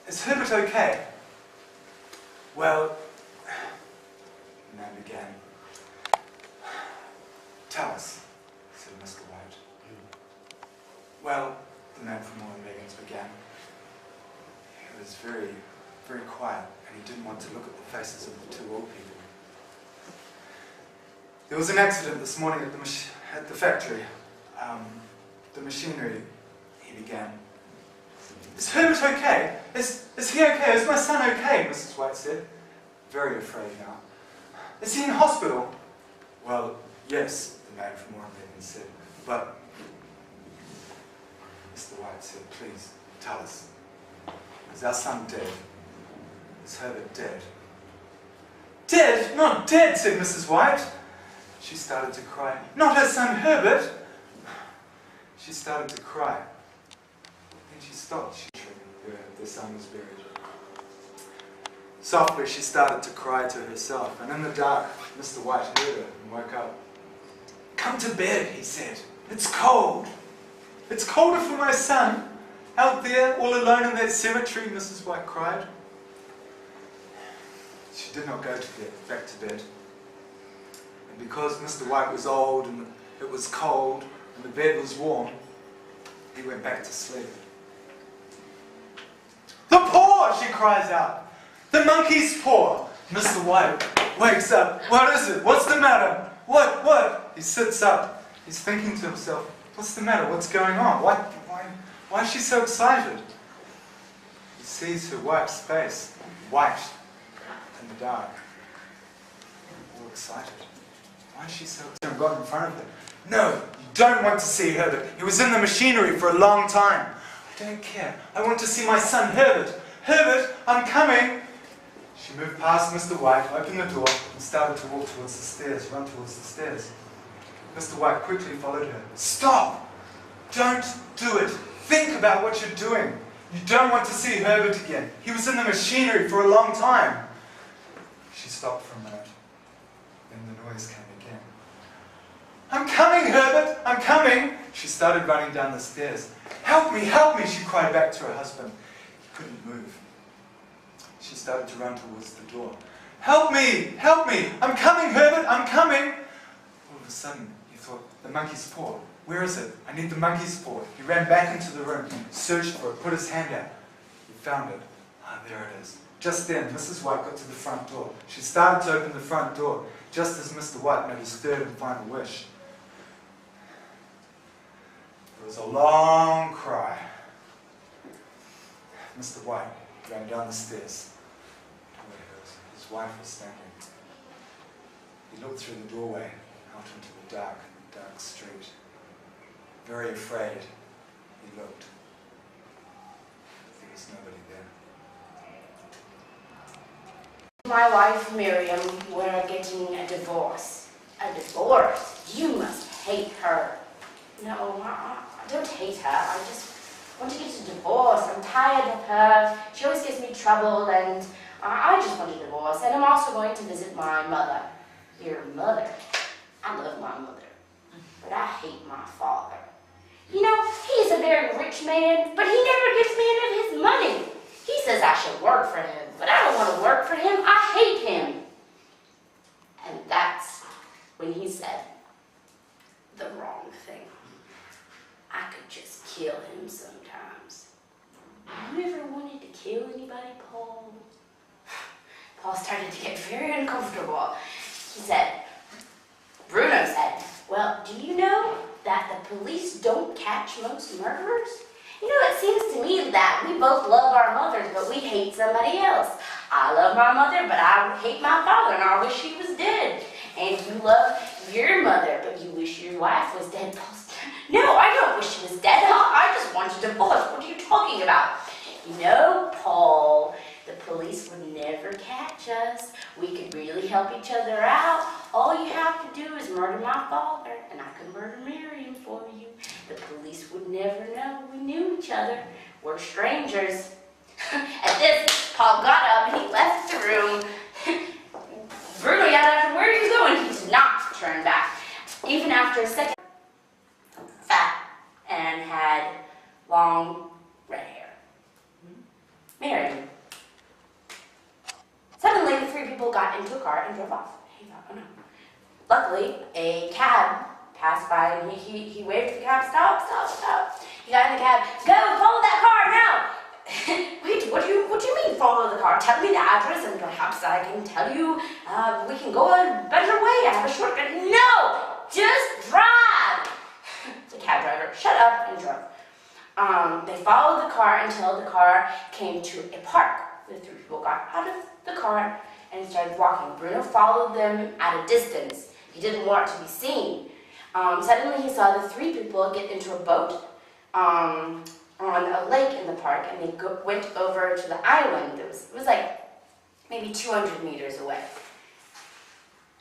Is Herbert okay? Well, the man began. Tell us, said Mr. White. Well, the man from All Megan's began. He was very, very quiet, and he didn't want to look at the faces of the two old people. There was an accident this morning at the factory. The machinery, he began. Is Herbert okay? Is he okay? Is my son okay? Mrs. White said, very afraid now. Is he in hospital? Well, yes, the man from Warren said, but Mr. White said, please, tell us. Is our son dead? Is Herbert dead? Dead? Not dead, said Mrs. White. She started to cry. Not her son Herbert! She started to cry. Then she stopped. Their son was buried. Softly she started to cry to herself, and in the dark, Mr. White heard her and woke up. Come to bed, he said. It's cold. It's colder for my son. Out there, all alone in that cemetery, Mrs. White cried. She did not go back to bed. And because Mr. White was old and it was cold and the bed was warm, he went back to sleep. The paw, she cries out. The monkey's paw. Mr. White wakes up. What is it? What's the matter? What? He sits up. He's thinking to himself, what's the matter? What's going on? Why is she so excited? He sees her wife's face, white in the dark, all excited. Why is she so excited? I've got in front of her. No, you don't want to see Herbert. He was in the machinery for a long time. I don't care. I want to see my son Herbert. Herbert, I'm coming. She moved past Mr. White, opened the door, and started to walk towards the stairs, run towards the stairs. Mr. White quickly followed her. Stop! Don't do it. Think about what you're doing. You don't want to see Herbert again. He was in the machinery for a long time. She stopped for a minute. Then the noise came again. I'm coming, Herbert! I'm coming! She started running down the stairs. Help me, she cried back to her husband. He couldn't move. She started to run towards the door. Help me! I'm coming, Herbert! I'm coming! All of a sudden, he thought, the monkey's paw. Where is it? I need the monkey's paw. He ran back into the room, searched for it, put his hand out. He found it. Ah, there it is. Just then, Mrs. White got to the front door. She started to open the front door, just as Mr. White made his third and final wish. There was a long cry. Mr. White ran down the stairs to where his wife was standing. He looked through the doorway out into the dark street. Very afraid, he looked. There was nobody there. My wife, Miriam, we're getting a divorce. A divorce? You must hate her. No, I don't hate her. I just want to get a divorce. I'm tired of her. She always gives me trouble, and I just want a divorce. And I'm also going to visit my mother. Your mother? I love my mother, but I hate my father. You know, he's a very rich man, but he never gives me any of his money. He says I should work for him, but I don't want to work for him. I hate him. And that's when he said the wrong thing. I could just kill him sometimes. You ever wanted to kill anybody, Paul? Paul started to get very uncomfortable. He said, Bruno said, well, do you know that the police don't catch most murderers? You know, it seems to me that we both love our mothers, but we hate somebody else. I love my mother, but I hate my father, and I wish he was dead. And you love your mother, but you wish your wife was dead. No, I don't wish she was dead. I just want a divorce. What are you talking about? You know, Paul, the police would never catch us. We could really help each other out. All you have to do is murder my father, and I can murder Miriam for you. The police would never know we knew each other. We're strangers. At this, Paul got up and he left the room. Bruno yelled after where he was going. He did not turn back. Even after a second, fat and had long red hair. Miriam. Suddenly, the three people got into a car and drove off. He thought, oh no. Luckily, a cab passed by and he waved at the cab, stop, stop, stop. He got in the cab, go, follow that car now. Wait, what do you mean follow the car? Tell me the address and perhaps I can tell you, we can go a better way. I have a shortcut. No, just drive. The cab driver shut up and drove. They followed the car until the car came to a park. The three people got out of the car and started walking. Bruno followed them at a distance. He didn't want to be seen. Suddenly he saw the three people get into a boat on a lake in the park, and they went over to the island. It was like maybe 200 meters away.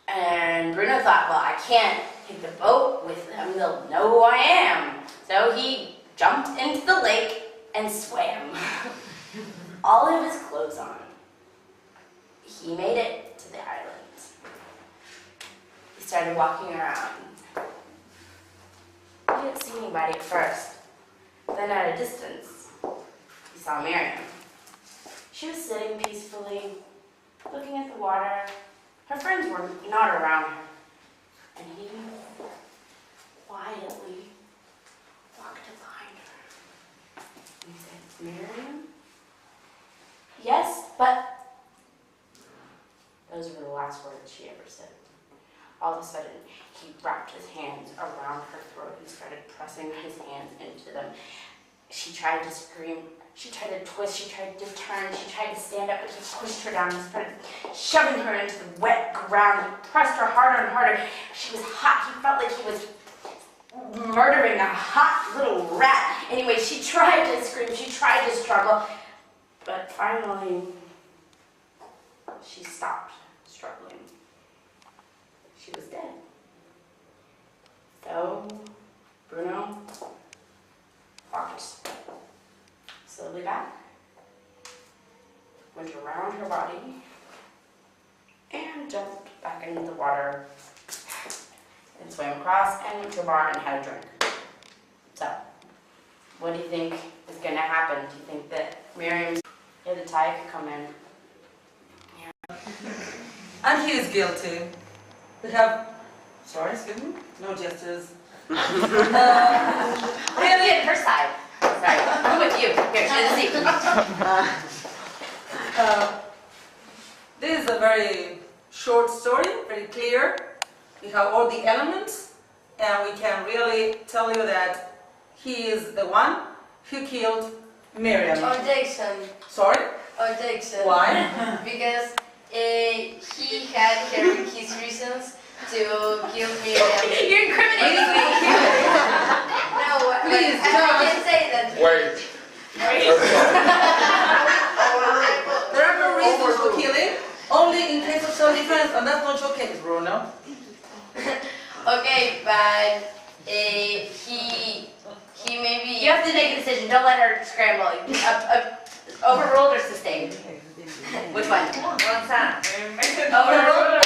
And Bruno thought, well, I can't take the boat with them. They'll know who I am. So he jumped into the lake and swam. All of his clothes on. He made it to the island. He started walking around. He didn't see anybody at first. Then at a distance, he saw Miriam. She was sitting peacefully, looking at the water. Her friends were not around her. And he quietly walked up behind her. And he said, Miriam? Yes, but... Those were the last words she ever said. All of a sudden, he wrapped his hands around her throat and started pressing his hands into them. She tried to scream, she tried to twist, she tried to turn, she tried to stand up, but he pushed her down and started shoving her into the wet ground. He pressed her harder and harder. She was hot. He felt like he was murdering a hot little rat. Anyway, she tried to scream, she tried to struggle, but finally, she stopped struggling. She was dead. So, Bruno walked slowly back, went around her body, and jumped back into the water, and swam across, and went to a bar and had a drink. So, what do you think is going to happen? Do you think that Miriam's the tide could come in? And he is guilty. We have, sorry, excuse me, no gestures. Really? At her side. Sorry, I'm with you. Here, she's the seat. This is a very short story, very clear. We have all the elements, and we can really tell you that he is the one who killed Miriam. Objection. Sorry? Objection. Why? Because he had his reasons to kill Miriam. You're incriminating me. No, Please, I can't say that. Wait. There are no reasons to kill him, only in case of self-defense, and that's not your case, Bruno. Okay, but he maybe. You have to make a decision. Don't let her scramble. Overruled or sustained? Which one? What's that? Overruled?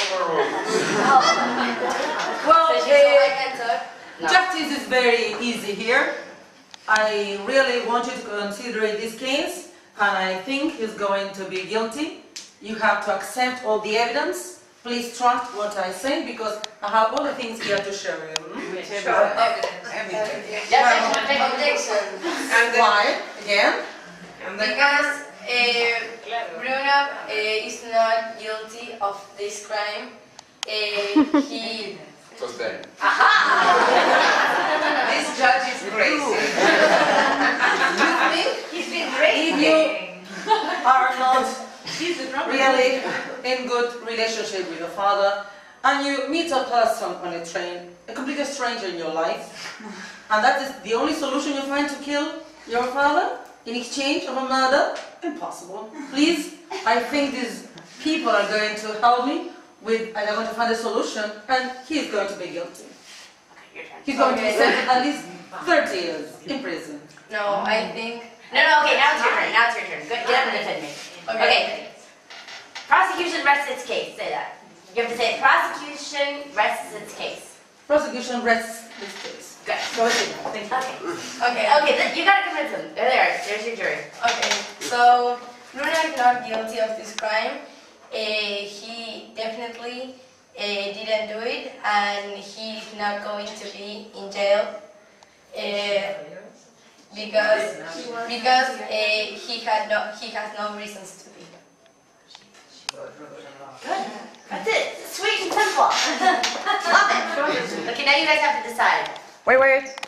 Well, So I can talk. No. justice is very easy here. I really want you to consider this case, and I think he's going to be guilty. You have to accept all the evidence. Please trust what I say, because I have all the things here to show you. Objection. And why? Again? Because Bruno is not guilty of this crime. He. Sustain. This judge is crazy. He's been great. If you are not really in good relationship with your father, and you meet a person on a train, a complete stranger in your life, and that is the only solution you find to kill your father in exchange of a murder, impossible. Please, I think these people are going to help me with, and they're going to find a solution, and he's going to be guilty. Okay, your turn. He's going to be sentenced at least 30 years in prison. No, I think. No, okay, now it's your turn. Now it's your turn. Good, get up and defend me. Okay. Prosecution rests its case. Say that. You have to say it. Prosecution rests its case. Prosecution rests this case. Good. Go ahead. Thank you. Okay. Okay, you gotta convince them. There they are. There's your jury. Okay, so Bruno is not guilty of this crime. He definitely didn't do it, and he's not going to be in jail because he has no reasons to be. Good. That's it. Sweet and simple. Love it. Okay, now you guys have to decide. Wait.